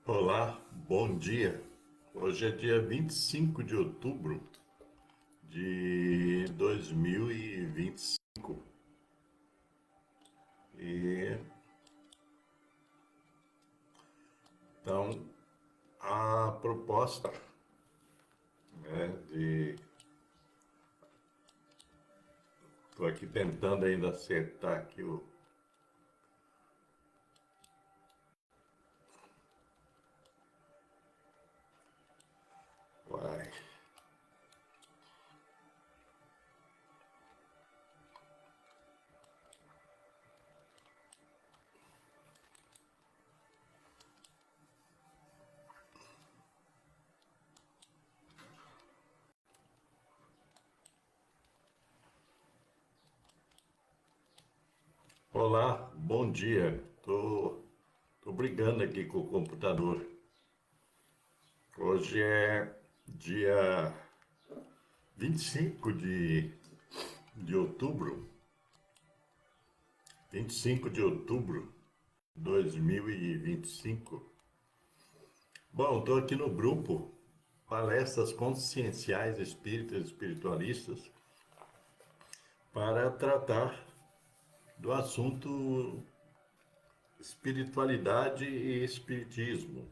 Olá, bom dia. Hoje é dia 25 de outubro de 2025 e então a proposta de estou aqui tentando ainda acertar aqui o uai. Olá, bom dia. Tô brigando aqui com o computador. Hoje é dia 25 de outubro, 25 de outubro de 2025. Bom, estou aqui no grupo Palestras Conscienciais Espíritas e Espiritualistas para tratar do assunto espiritualidade e espiritismo,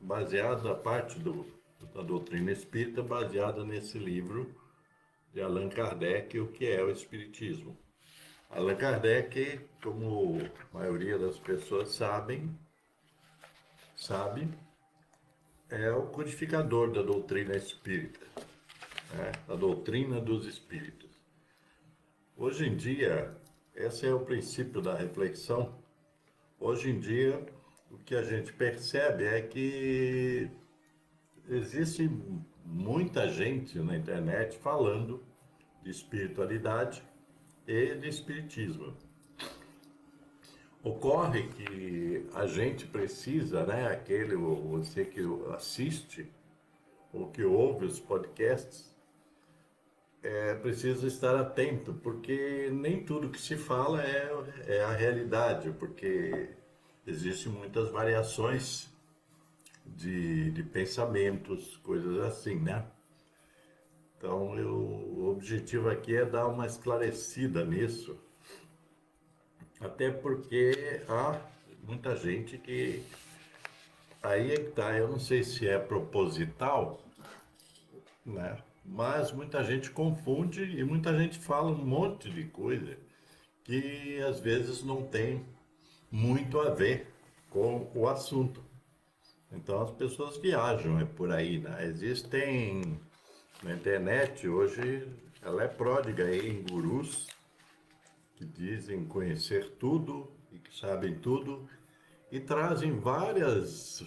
baseado a parte da doutrina espírita, baseada nesse livro de Allan Kardec, O que é o Espiritismo. Allan Kardec, como a maioria das pessoas sabe, é o codificador da doutrina espírita, da doutrina dos espíritos. Hoje em dia, esse é o princípio da reflexão. Hoje em dia, o que a gente percebe é que existe muita gente na internet falando de espiritualidade e de espiritismo. Ocorre que a gente precisa, né, você que assiste ou que ouve os podcasts, precisa estar atento, porque nem tudo que se fala é a realidade, porque existem muitas variações de pensamentos, coisas assim, né? Então, o objetivo aqui é dar uma esclarecida nisso, até porque há muita gente que. Aí é que tá, eu não sei se é proposital, né? Mas muita gente confunde e muita gente fala um monte de coisa que às vezes não tem muito a ver com o assunto. Então as pessoas viajam por aí, né? Existem na internet hoje, ela é pródiga aí em gurus que dizem conhecer tudo e que sabem tudo e trazem várias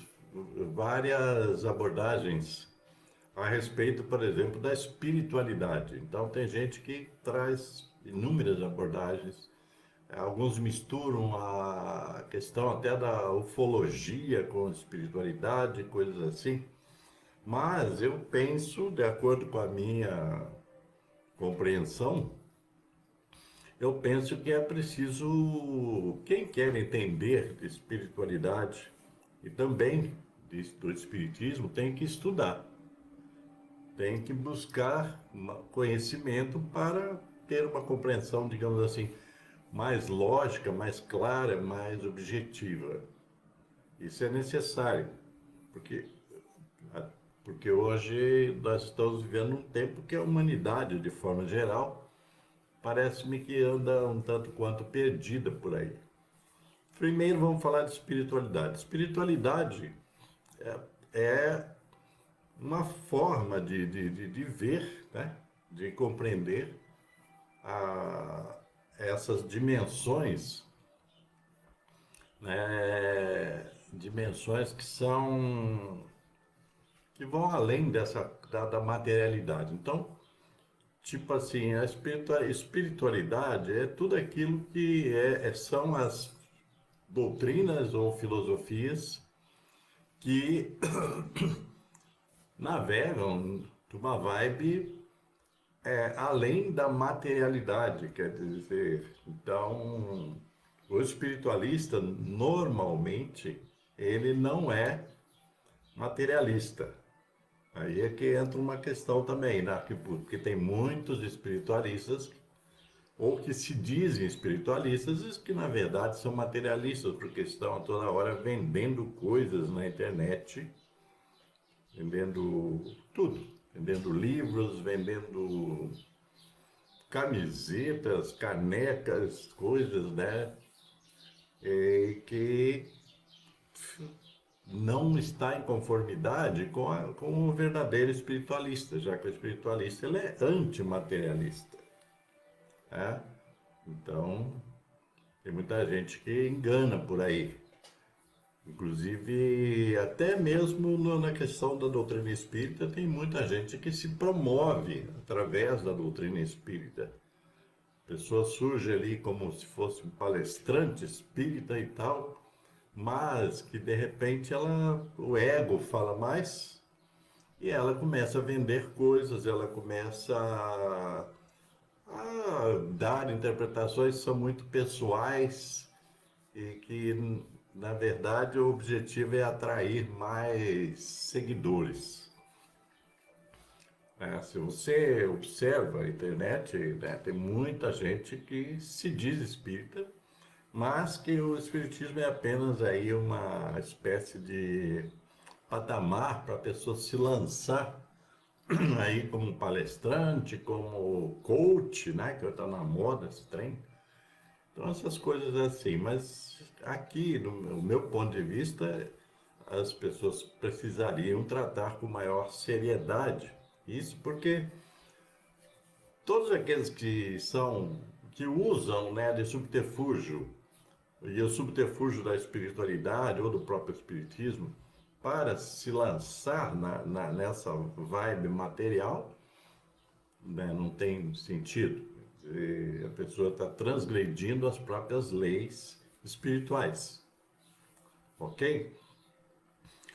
abordagens a respeito, por exemplo, da espiritualidade. Então, tem gente que traz inúmeras abordagens. Alguns misturam a questão até da ufologia com espiritualidade, coisas assim. Mas eu penso, de acordo com a minha compreensão, eu penso que é preciso, quem quer entender de espiritualidade e também do espiritismo, tem que estudar. Tem que buscar conhecimento para ter uma compreensão, digamos assim, mais lógica, mais clara, mais objetiva. Isso é necessário, porque, porque hoje nós estamos vivendo um tempo que a humanidade, de forma geral, parece-me que anda um tanto quanto perdida por aí. Primeiro vamos falar de espiritualidade. Espiritualidade é uma forma de ver, né? De compreender a, essas dimensões, né? Dimensões que vão além da materialidade. Então, tipo assim, a espiritualidade é tudo aquilo que são as doutrinas ou filosofias que navegam de uma vibe além da materialidade, quer dizer, então O espiritualista, normalmente, ele não é materialista. Aí é que entra uma questão também, né? Porque tem muitos espiritualistas, ou que se dizem espiritualistas, e que na verdade são materialistas, porque estão a toda hora vendendo coisas na internet, vendendo tudo, vendendo livros, vendendo camisetas, canecas, coisas, né? Que não está em conformidade com o verdadeiro espiritualista, já que o espiritualista ele é antimaterialista, né? Então, tem muita gente que engana por aí. Inclusive, até mesmo na questão da doutrina espírita, tem muita gente que se promove através da doutrina espírita. A pessoa surge ali como se fosse um palestrante espírita e tal, mas que de repente o ego fala mais e ela começa a vender coisas, ela começa a dar interpretações que são muito pessoais e que, na verdade, o objetivo é atrair mais seguidores. Se você observa a internet, né, tem muita gente que se diz espírita, mas que o espiritismo é apenas aí uma espécie de patamar para a pessoa se lançar aí como palestrante, como coach, né, que está na moda esse trem. Então essas coisas assim, mas aqui, no meu ponto de vista, as pessoas precisariam tratar com maior seriedade isso, porque todos aqueles que usam, né, de subterfúgio, e o subterfúgio da espiritualidade ou do próprio espiritismo para se lançar nessa vibe material, né, não tem sentido. A pessoa está transgredindo as próprias leis espirituais, ok?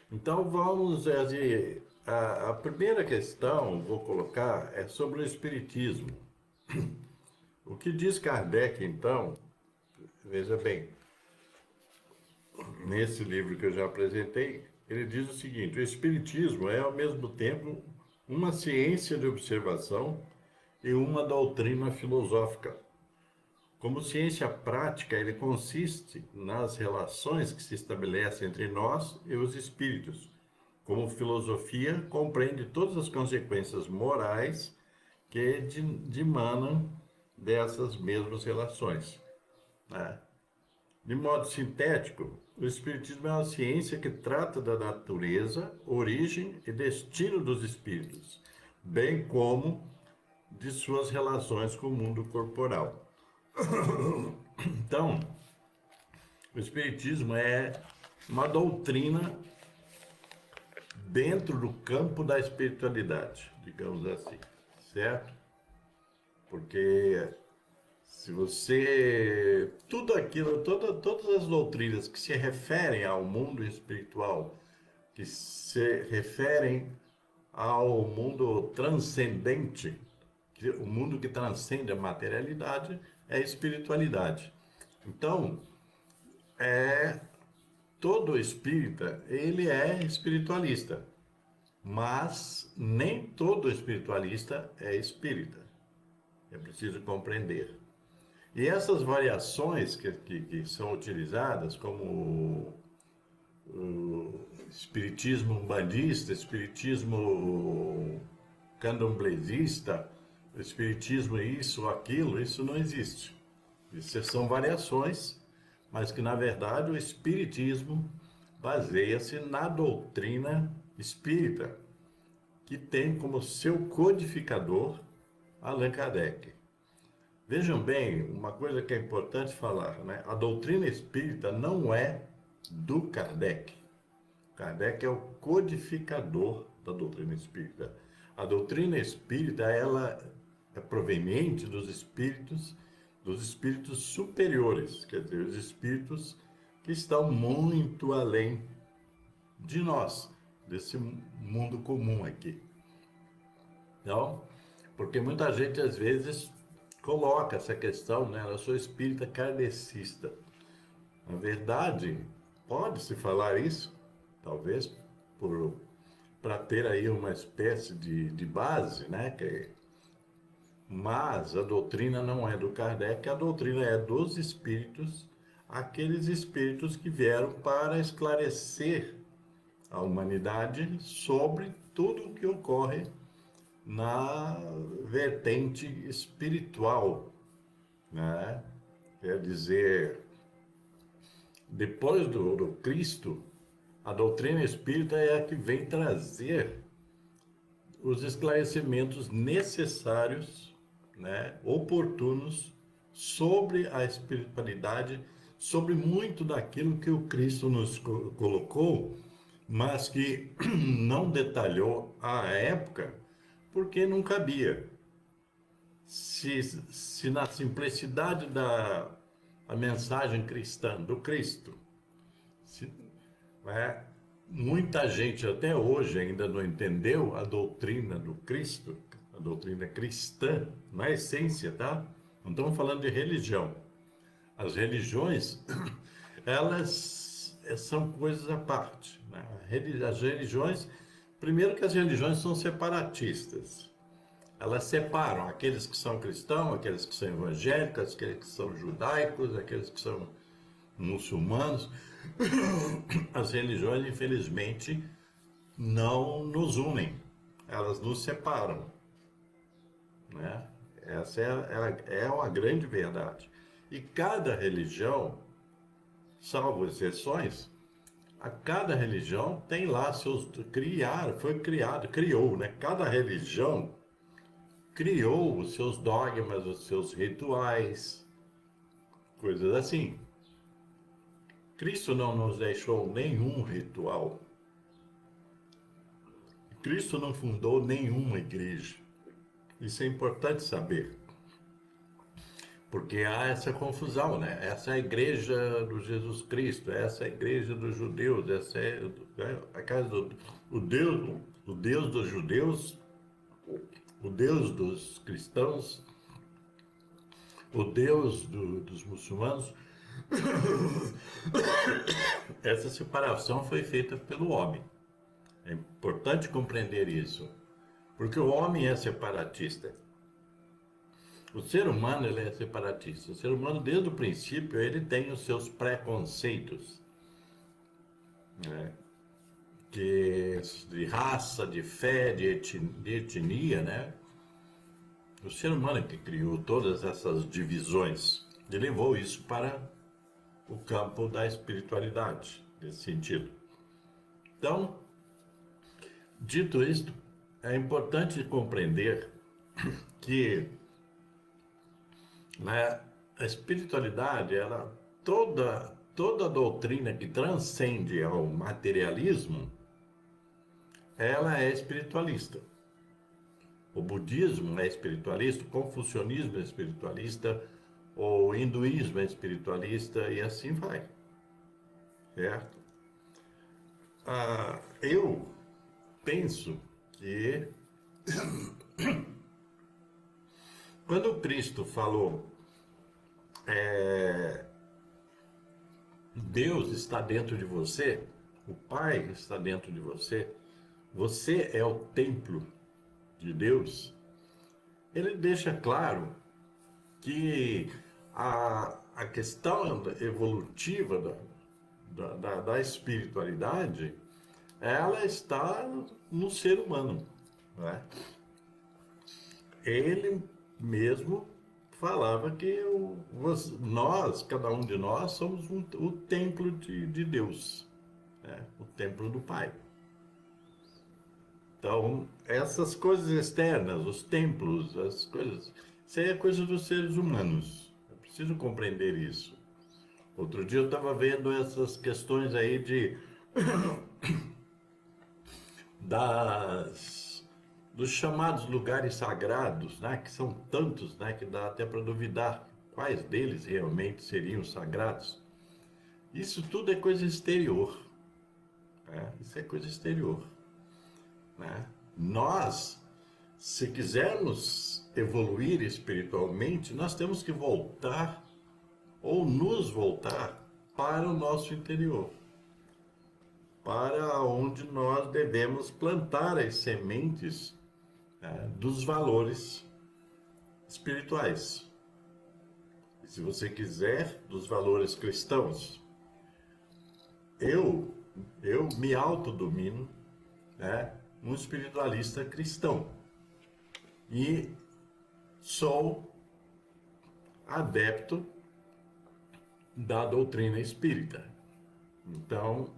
Então vamos a primeira questão vou colocar é sobre o espiritismo. O que diz Kardec então? Veja bem, nesse livro que eu já apresentei, ele diz o seguinte: o espiritismo é ao mesmo tempo uma ciência de observação e uma doutrina filosófica. Como ciência prática, ele consiste nas relações que se estabelecem entre nós e os espíritos. Como filosofia, compreende todas as consequências morais que dimanam dessas mesmas relações, né? De modo sintético, o Espiritismo é uma ciência que trata da natureza, origem e destino dos espíritos, bem como de suas relações com o mundo corporal. Então, o Espiritismo é uma doutrina dentro do campo da espiritualidade, digamos assim, certo? Porque se você. Tudo aquilo, todas as doutrinas que se referem ao mundo espiritual, que se referem ao mundo transcendente, o mundo que transcende a materialidade, é a espiritualidade. Então, é todo espírita, ele é espiritualista, mas nem todo espiritualista é espírita. É preciso compreender. E essas variações que são utilizadas, como o espiritismo umbandista, espiritismo candomblessista, espiritismo isso, aquilo, isso não existe. Isso são variações, mas que na verdade o espiritismo baseia-se na doutrina espírita, que tem como seu codificador Allan Kardec. Vejam bem, uma coisa que é importante falar, né? A doutrina espírita não é do Kardec. Kardec é o codificador da doutrina espírita. A doutrina espírita, ela é proveniente dos espíritos superiores, quer dizer, os espíritos que estão muito além de nós, desse mundo comum aqui. Então, porque muita gente às vezes coloca essa questão, né? Eu sou espírita kardecista. Na verdade, pode-se falar isso, talvez para ter aí uma espécie de base, né? Mas a doutrina não é do Kardec, a doutrina é dos espíritos, aqueles espíritos que vieram para esclarecer a humanidade sobre tudo o que ocorre na vertente espiritual, né? Quer dizer, depois do Cristo, a doutrina espírita é a que vem trazer os esclarecimentos necessários, né, oportunos sobre a espiritualidade, sobre muito daquilo que o Cristo nos colocou, mas que não detalhou à época, porque não cabia. Se na simplicidade da a mensagem cristã do Cristo, se, né, muita gente até hoje ainda não entendeu a doutrina do Cristo, a doutrina cristã, na essência, tá? Não estamos falando de religião. As religiões, elas são coisas à parte, né? As religiões, primeiro que as religiões são separatistas. Elas separam aqueles que são cristãos, aqueles que são evangélicos, aqueles que são judaicos, aqueles que são muçulmanos. As religiões, infelizmente, não nos unem, elas nos separam, né? Essa é uma grande verdade. E cada religião, salvo exceções, a cada religião tem lá seus criou, né? Cada religião criou os seus dogmas, os seus rituais, coisas assim. Cristo não nos deixou nenhum ritual. Cristo não fundou nenhuma igreja. Isso é importante saber. Porque há essa confusão, né? Essa é a igreja do Jesus Cristo, essa é a igreja dos judeus, essa é a casa o Deus dos judeus, o Deus dos cristãos, o Deus dos muçulmanos. Essa separação foi feita pelo homem. É importante compreender isso, porque o homem é separatista. O ser humano ele é separatista. O ser humano, desde o princípio, ele tem os seus preconceitos, né? De raça, de fé, de etnia, né? O ser humano que criou todas essas divisões e levou isso para o campo da espiritualidade, nesse sentido. Então, dito isto, é importante compreender que, né, a espiritualidade, toda doutrina que transcende ao materialismo, ela é espiritualista. O budismo é espiritualista, o confucionismo é espiritualista, o hinduísmo é espiritualista e assim vai, certo? Eu penso que quando Cristo falou Deus está dentro de você, o Pai está dentro de você, você é o templo de Deus, ele deixa claro que a questão evolutiva da espiritualidade, ela está no ser humano, né? Ele mesmo falava que nós, cada um de nós, somos o templo de Deus, né? O templo do Pai. Então, essas coisas externas, os templos, as coisas, isso aí é coisa dos seres humanos. Eu preciso compreender isso. Outro dia eu estava vendo essas questões aí dos chamados lugares sagrados, né? Que são tantos, né? Que dá até para duvidar quais deles realmente seriam sagrados. Isso tudo é coisa exterior, né? Isso é coisa exterior, né? Nós, se quisermos evoluir espiritualmente, nós temos que voltar ou nos voltar para o nosso interior, para onde nós devemos plantar as sementes, dos valores espirituais. E se você quiser, dos valores cristãos. Eu, eu me autodomino, né, um espiritualista cristão e sou adepto da doutrina espírita. Então,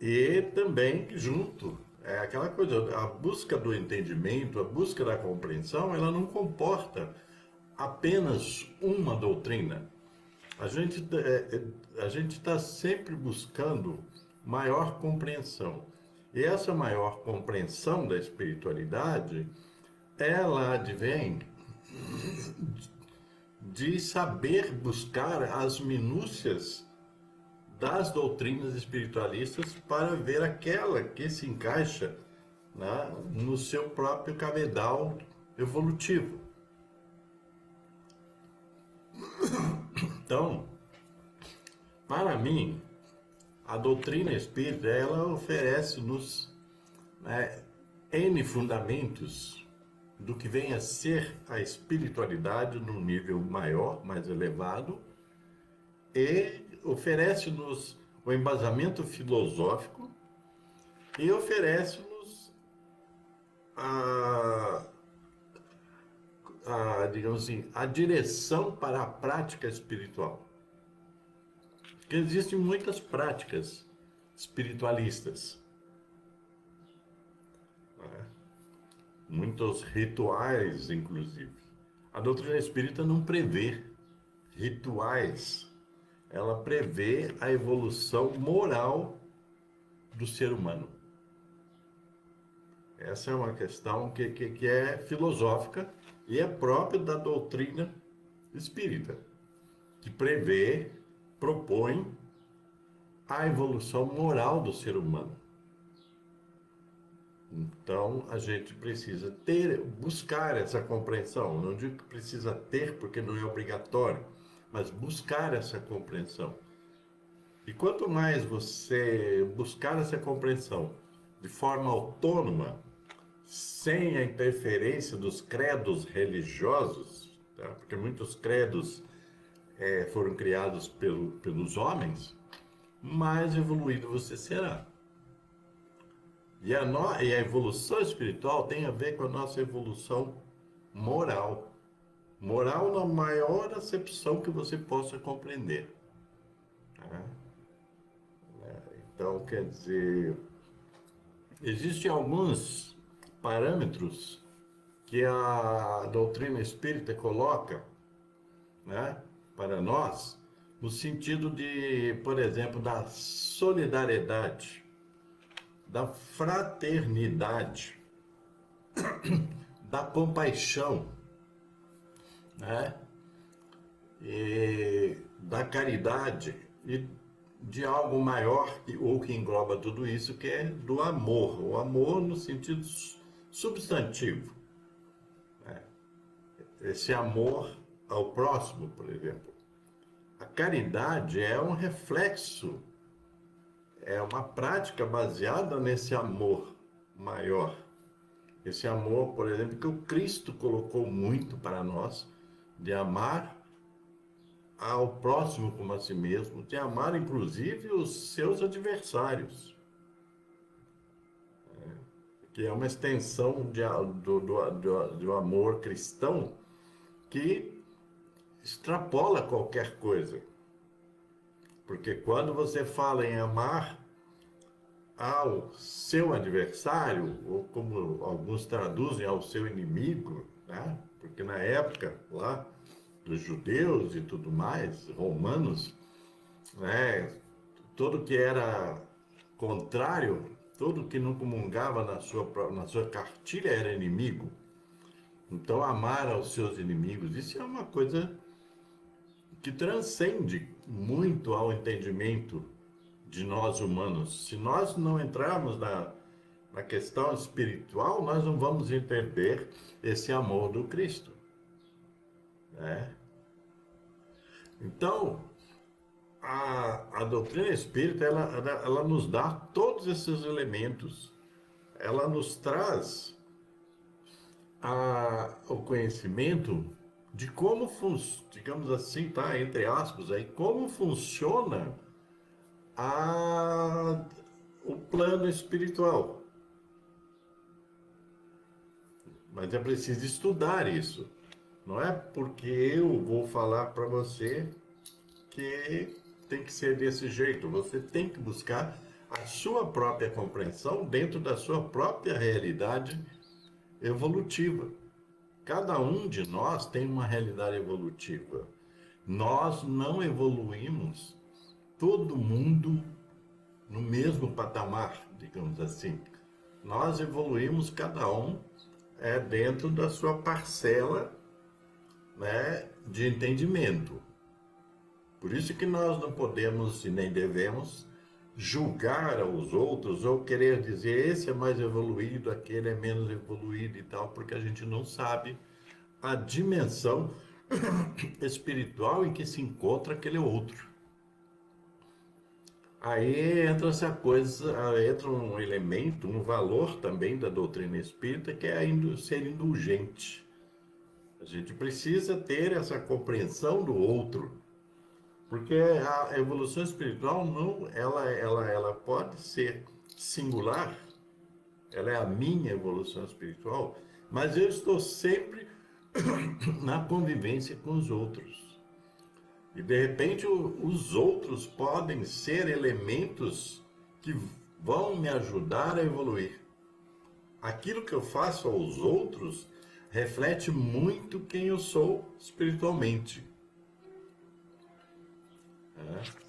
e também junto, é aquela coisa, a busca do entendimento, a busca da compreensão, ela não comporta apenas uma doutrina. A gente está sempre buscando maior compreensão. E essa maior compreensão da espiritualidade, ela advém de saber buscar as minúcias das doutrinas espiritualistas para ver aquela que se encaixa, né, no seu próprio cabedal evolutivo. Então, para mim, a doutrina espírita, ela oferece-nos, né, N fundamentos do que vem a ser a espiritualidade num nível maior, mais elevado, e oferece-nos o embasamento filosófico e oferece-nos digamos assim, a direção para a prática espiritual. Porque existem muitas práticas espiritualistas, né? Muitos rituais, inclusive. A doutrina espírita não prevê rituais, ela prevê a evolução moral do ser humano. Essa é uma questão que é filosófica e é própria da doutrina espírita, que prevê, propõe a evolução moral do ser humano. Então, a gente precisa buscar essa compreensão. Não digo que precisa ter, porque não é obrigatório, mas buscar essa compreensão. E quanto mais você buscar essa compreensão de forma autônoma, sem a interferência dos credos religiosos, tá? Porque muitos credos foram criados pelos homens, mais evoluído você será. E a evolução espiritual tem a ver com a nossa evolução moral. Moral na maior acepção que você possa compreender. Tá? Então, quer dizer, existem alguns parâmetros que a doutrina espírita coloca, né, para nós, no sentido de, por exemplo, da solidariedade, da fraternidade, da compaixão, né, e da caridade e de algo maior ou que engloba tudo isso, que é do amor. O amor no sentido substantivo, né? Esse amor ao próximo, por exemplo. A caridade é um reflexo, é uma prática baseada nesse amor maior. Esse amor, por exemplo, que o Cristo colocou muito para nós, de amar ao próximo como a si mesmo, de amar inclusive os seus adversários, que é uma extensão do amor cristão que extrapola qualquer coisa. Porque quando você fala em amar ao seu adversário, ou como alguns traduzem, ao seu inimigo, né? Porque na época lá dos judeus e tudo mais, romanos, né? Tudo que era contrário, tudo que não comungava na sua cartilha era inimigo. Então, amar aos seus inimigos, isso é uma coisa que transcende muito ao entendimento de nós humanos. Se nós não entrarmos na questão espiritual, nós não vamos entender esse amor do Cristo, né? Então, a doutrina espírita, ela nos dá todos esses elementos. Ela nos traz o conhecimento de como, digamos assim, tá, entre aspas, aí, como funciona a, o plano espiritual. Mas é preciso estudar isso. Não é porque eu vou falar para você que tem que ser desse jeito. Você tem que buscar a sua própria compreensão dentro da sua própria realidade evolutiva. Cada um de nós tem uma realidade evolutiva. Nós não evoluímos todo mundo no mesmo patamar, digamos assim. Nós evoluímos cada um dentro da sua parcela, né, de entendimento. Por isso que nós não podemos e nem devemos julgar os outros ou querer dizer esse é mais evoluído, aquele é menos evoluído e tal, porque a gente não sabe a dimensão espiritual em que se encontra aquele outro. Aí entra essa coisa, entra um elemento, um valor também da doutrina espírita, que é ser indulgente. A gente precisa ter essa compreensão do outro, porque a evolução espiritual não, ela pode ser singular, ela é a minha evolução espiritual, mas eu estou sempre na convivência com os outros. E de repente os outros podem ser elementos que vão me ajudar a evoluir. Aquilo que eu faço aos outros reflete muito quem eu sou espiritualmente.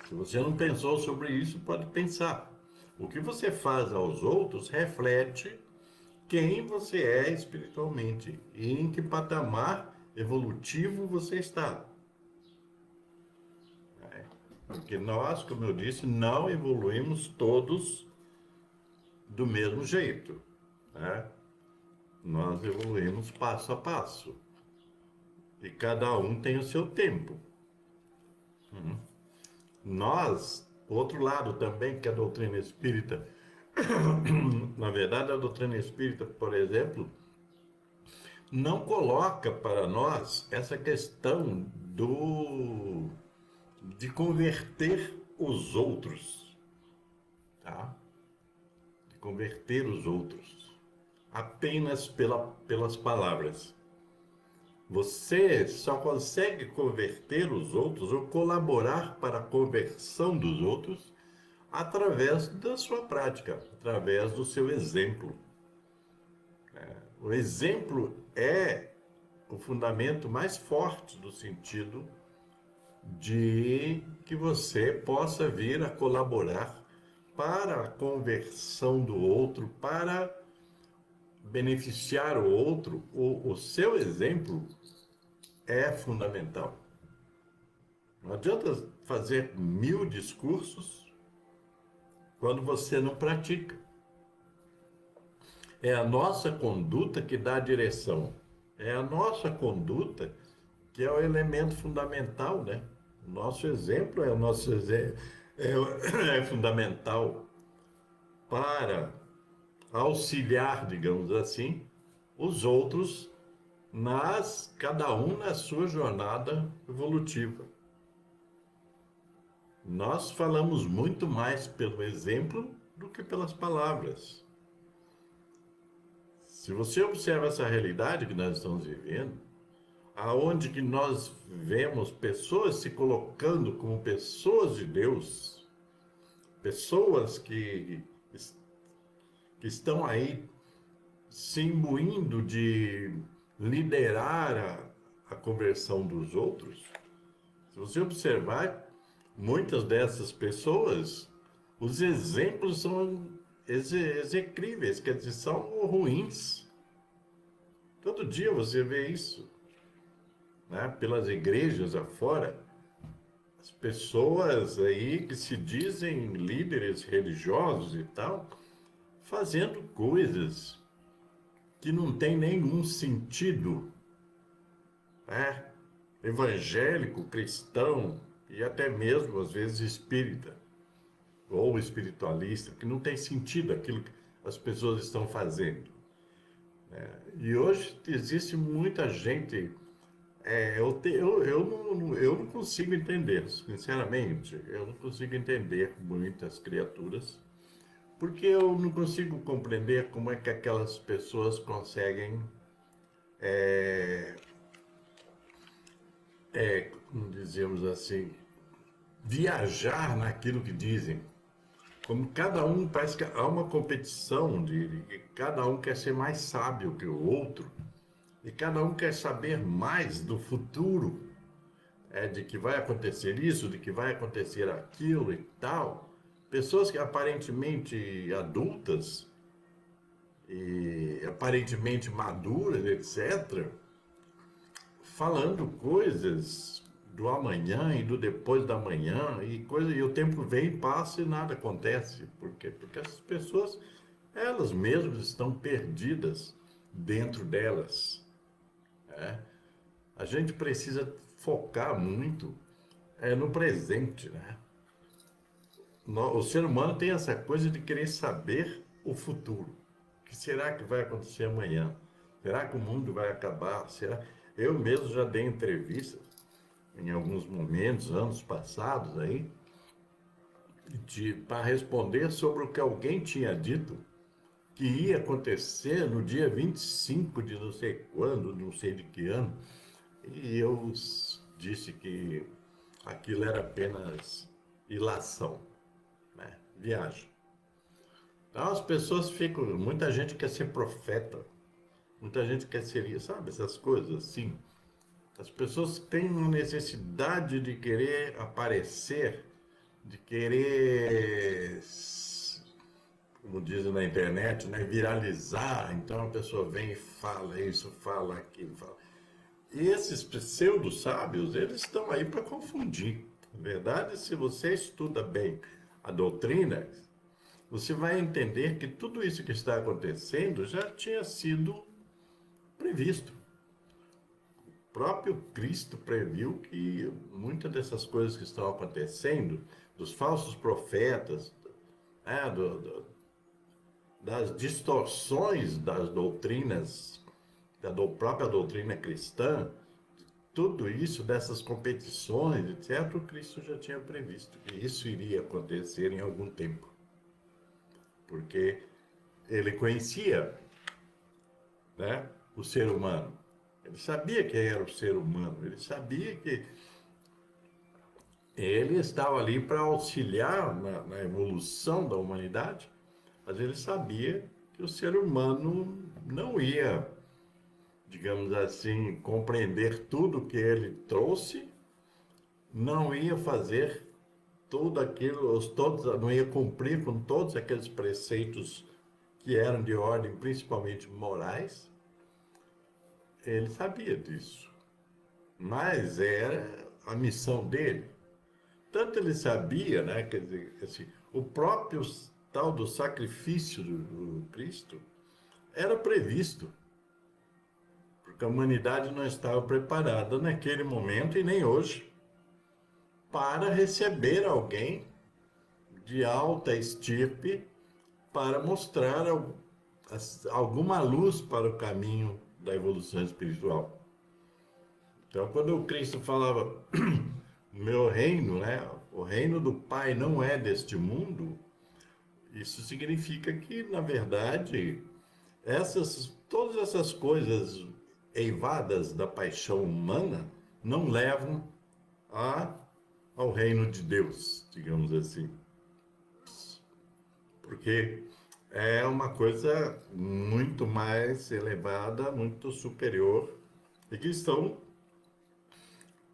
Se você não pensou sobre isso, pode pensar. O que você faz aos outros reflete quem você é espiritualmente e em que patamar evolutivo você está. Porque nós, como eu disse, não evoluímos todos do mesmo jeito, né? Nós evoluímos passo a passo. E cada um tem o seu tempo. Nós, outro lado também, que a doutrina espírita, na verdade, a doutrina espírita, por exemplo, não coloca para nós essa questão de converter os outros, tá? De converter os outros apenas pelas palavras. Você só consegue converter os outros ou colaborar para a conversão dos outros através da sua prática, através do seu exemplo. O exemplo é o fundamento mais forte do sentido de que você possa vir a colaborar para a conversão do outro, para beneficiar o outro. O seu exemplo é fundamental. Não adianta fazer 1000 discursos quando você não pratica. É a nossa conduta que dá a direção. É a nossa conduta que é o elemento fundamental, né? O nosso exemplo é o nosso é fundamental para auxiliar, digamos assim, os outros cada um na sua jornada evolutiva. Nós falamos muito mais pelo exemplo do que pelas palavras. Se você observa essa realidade que nós estamos vivendo, aonde que nós vemos pessoas se colocando como pessoas de Deus, pessoas que estão aí se imbuindo de liderar a conversão dos outros. Se você observar, muitas dessas pessoas, os exemplos são execríveis, quer dizer, são ruins. Todo dia você vê isso, né? Pelas igrejas afora, as pessoas aí que se dizem líderes religiosos e tal, fazendo coisas que não tem nenhum sentido, né? Evangélico, cristão, e até mesmo, às vezes, espírita ou espiritualista, que não tem sentido aquilo que as pessoas estão fazendo. E hoje existe muita gente. Eu não consigo entender, sinceramente, eu não consigo entender muitas criaturas, porque eu não consigo compreender como é que aquelas pessoas conseguem, como dizemos assim, viajar naquilo que dizem. Como cada um parece que há uma competição de cada um quer ser mais sábio que o outro e cada um quer saber mais do futuro, de que vai acontecer isso, de que vai acontecer aquilo e tal. Pessoas que aparentemente adultas e aparentemente maduras, etc., falando coisas do amanhã e do depois da manhã e o tempo vem e passa e nada acontece. Por quê? Porque essas pessoas, elas mesmas estão perdidas dentro delas. A gente precisa focar muito no presente, né? O ser humano tem essa coisa de querer saber o futuro. O que será que vai acontecer amanhã? Será que o mundo vai acabar? Será? Eu mesmo já dei entrevistas em alguns momentos, anos passados aí, para responder sobre o que alguém tinha dito que ia acontecer no dia 25 de não sei quando, não sei de que ano, e eu disse que aquilo era apenas ilação, né? Viagem. Então as pessoas ficam, muita gente quer ser profeta, muita gente quer ser, sabe, essas coisas assim. As pessoas têm uma necessidade de querer aparecer, de querer, como dizem na internet, né, viralizar. Então a pessoa vem e fala isso, fala aquilo, fala. E esses pseudo-sábios, eles estão aí para confundir. Na verdade, se você estuda bem a doutrina, você vai entender que tudo isso que está acontecendo já tinha sido previsto. O próprio Cristo previu que muitas dessas coisas que estão acontecendo, dos falsos profetas, né, das distorções das doutrinas, própria doutrina cristã, tudo isso, dessas competições, etc., o Cristo já tinha previsto que isso iria acontecer em algum tempo. Porque ele conhecia, né, o ser humano. Ele sabia que era o ser humano, ele sabia que ele estava ali para auxiliar na evolução da humanidade, mas ele sabia que o ser humano não ia, digamos assim, compreender tudo que ele trouxe, não ia fazer tudo aquilo, não ia cumprir com todos aqueles preceitos que eram de ordem principalmente morais. Ele sabia disso, mas era a missão dele. Tanto ele sabia, né, quer dizer, assim, o próprio tal do sacrifício do Cristo era previsto, porque a humanidade não estava preparada naquele momento e nem hoje para receber alguém de alta estirpe para mostrar alguma luz para o caminho da evolução espiritual. Então, quando o Cristo falava, meu reino, né, o reino do Pai não é deste mundo, isso significa que, na verdade, todas essas coisas eivadas da paixão humana não levam a, ao reino de Deus, digamos assim. Porque é uma coisa muito mais elevada, muito superior, e que estão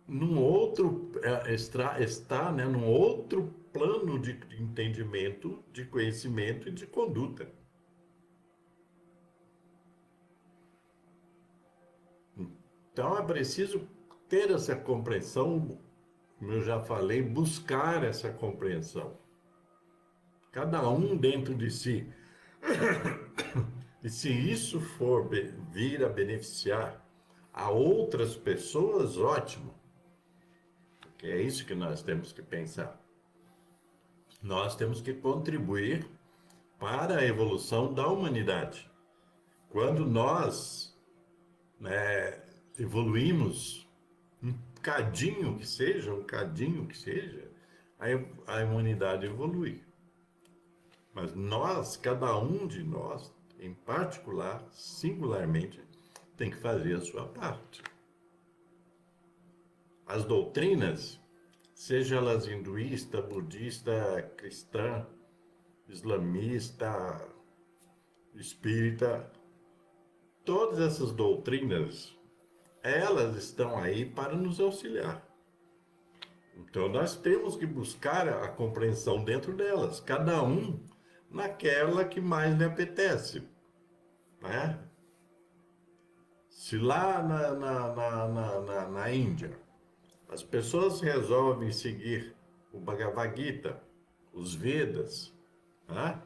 num outro, está, né, num outro plano de entendimento, de conhecimento e de conduta. Então é preciso ter essa compreensão, como eu já falei, buscar essa compreensão. Cada um dentro de si. E se isso for vir a beneficiar a outras pessoas, ótimo. Que é isso que nós temos que pensar. Nós temos que contribuir para a evolução da humanidade. Quando nós, né, evoluímos um cadinho que seja, a humanidade evolui. Mas nós, cada um de nós, em particular, singularmente, tem que fazer a sua parte. As doutrinas, seja elas hinduísta, budista, cristã, islamista, espírita, todas essas doutrinas, elas estão aí para nos auxiliar. Então nós temos que buscar a compreensão dentro delas, cada um naquela que mais lhe apetece, né? Se lá na Índia as pessoas resolvem seguir o Bhagavad Gita, os Vedas, né?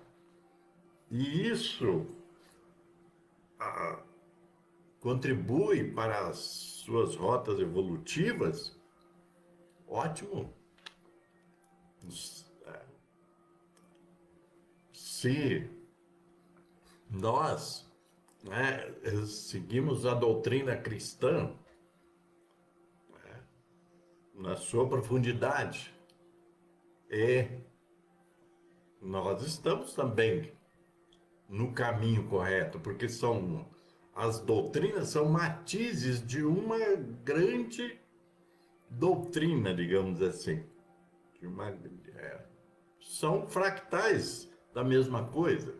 E isso contribui para as suas rotas evolutivas, ótimo. Se nós, né, seguimos a doutrina cristã, né, na sua profundidade, e nós estamos também no caminho correto, porque as doutrinas são matizes de uma grande doutrina, digamos assim. São fractais da mesma coisa.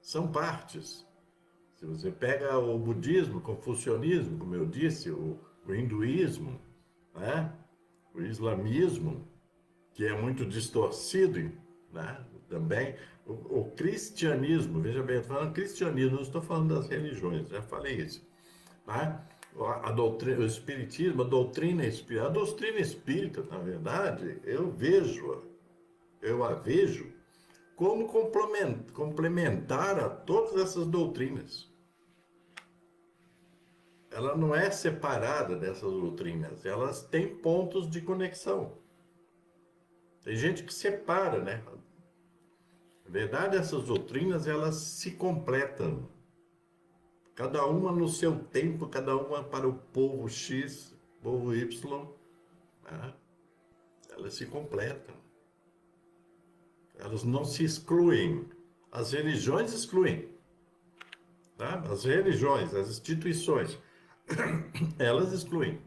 São partes. Se você pega o budismo, o confucionismo, como eu disse, o hinduísmo, né? O islamismo, que é muito distorcido, né? Também o cristianismo, veja bem, eu estou falando cristianismo, não estou falando das religiões, já falei isso, né? A doutrina, o espiritismo, a doutrina espírita, na verdade, eu a vejo como complementar a todas essas doutrinas. Ela não é separada dessas doutrinas, elas têm pontos de conexão. Tem gente que separa, né? Na verdade, essas doutrinas, elas se completam. Cada uma no seu tempo, cada uma para o povo X, povo Y, né? Elas se completam. Elas não se excluem. As religiões excluem. Tá? As religiões, as instituições, elas excluem.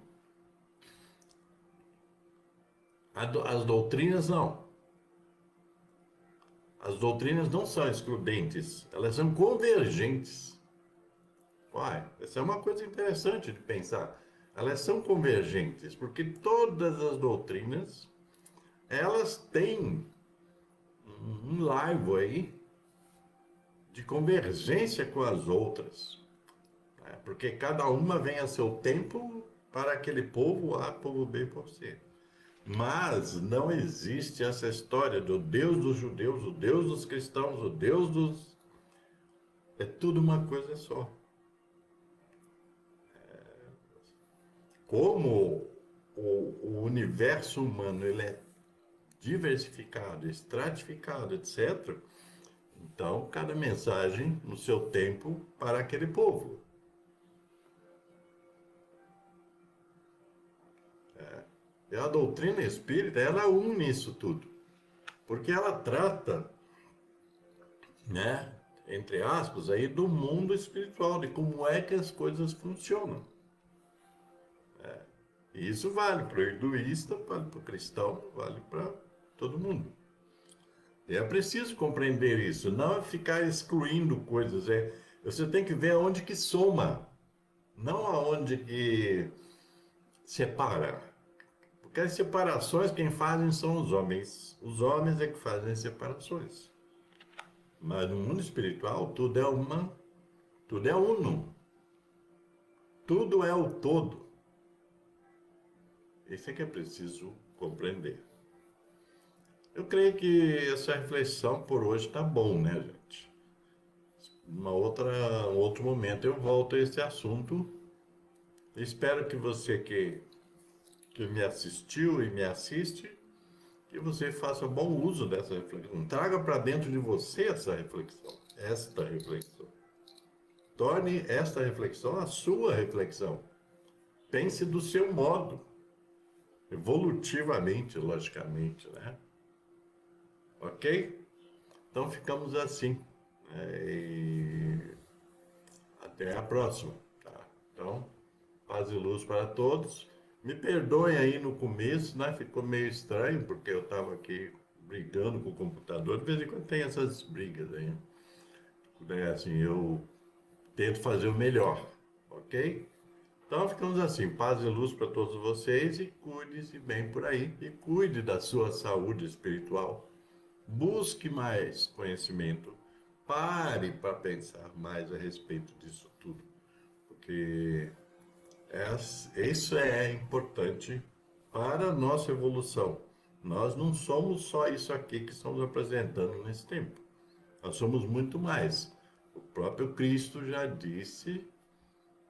As doutrinas não. As doutrinas não são excludentes, elas são convergentes. Uai, essa é uma coisa interessante de pensar. Elas são convergentes, porque todas as doutrinas, elas têm um laivo aí de convergência com as outras. Né? Porque cada uma vem a seu tempo para aquele povo A, povo B, povo C. Mas não existe essa história do Deus dos judeus, o Deus dos cristãos, o Deus dos... É tudo uma coisa só. Como o universo humano ele é diversificado, estratificado, etc., então cada mensagem no seu tempo para aquele povo. E a doutrina espírita, ela une isso tudo, porque ela trata, né, entre aspas, aí do mundo espiritual, de como é que as coisas funcionam. E isso vale para o hinduísta, vale para o cristão, vale para todo mundo. E é preciso compreender isso, não é ficar excluindo coisas. Você tem que ver aonde que soma, não aonde que separa. Porque as separações quem fazem são os homens. Os homens é que fazem as separações. Mas no mundo espiritual tudo é tudo é uno. Tudo é o todo. Isso é que é preciso compreender. Eu creio que essa reflexão por hoje está bom, né, gente? Um outro momento eu volto a esse assunto. Espero que você que que me assistiu e me assiste, que você faça bom uso dessa reflexão. Traga para dentro de você essa reflexão, esta reflexão. Torne esta reflexão a sua reflexão. Pense do seu modo, evolutivamente, logicamente, né? Ok? Então ficamos assim. E até a próxima. Tá? Então, paz e luz para todos. Me perdoem aí no começo, né? Ficou meio estranho, porque eu estava aqui brigando com o computador. De vez em quando tem essas brigas aí. Assim, eu tento fazer o melhor, ok? Então ficamos assim, paz e luz para todos vocês e cuide-se bem por aí e cuide da sua saúde espiritual. Busque mais conhecimento. Pare para pensar mais a respeito disso tudo, porque isso é importante para a nossa evolução. Nós não somos só isso aqui que estamos apresentando nesse tempo. Nós somos muito mais. O próprio Cristo já disse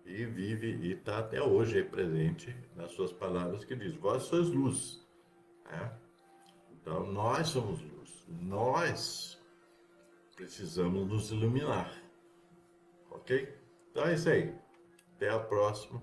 e vive e está até hoje aí presente nas suas palavras que diz: vós sois luz. Né? Então nós somos luz. Nós precisamos nos iluminar. Ok? Então é isso aí. Até a próxima.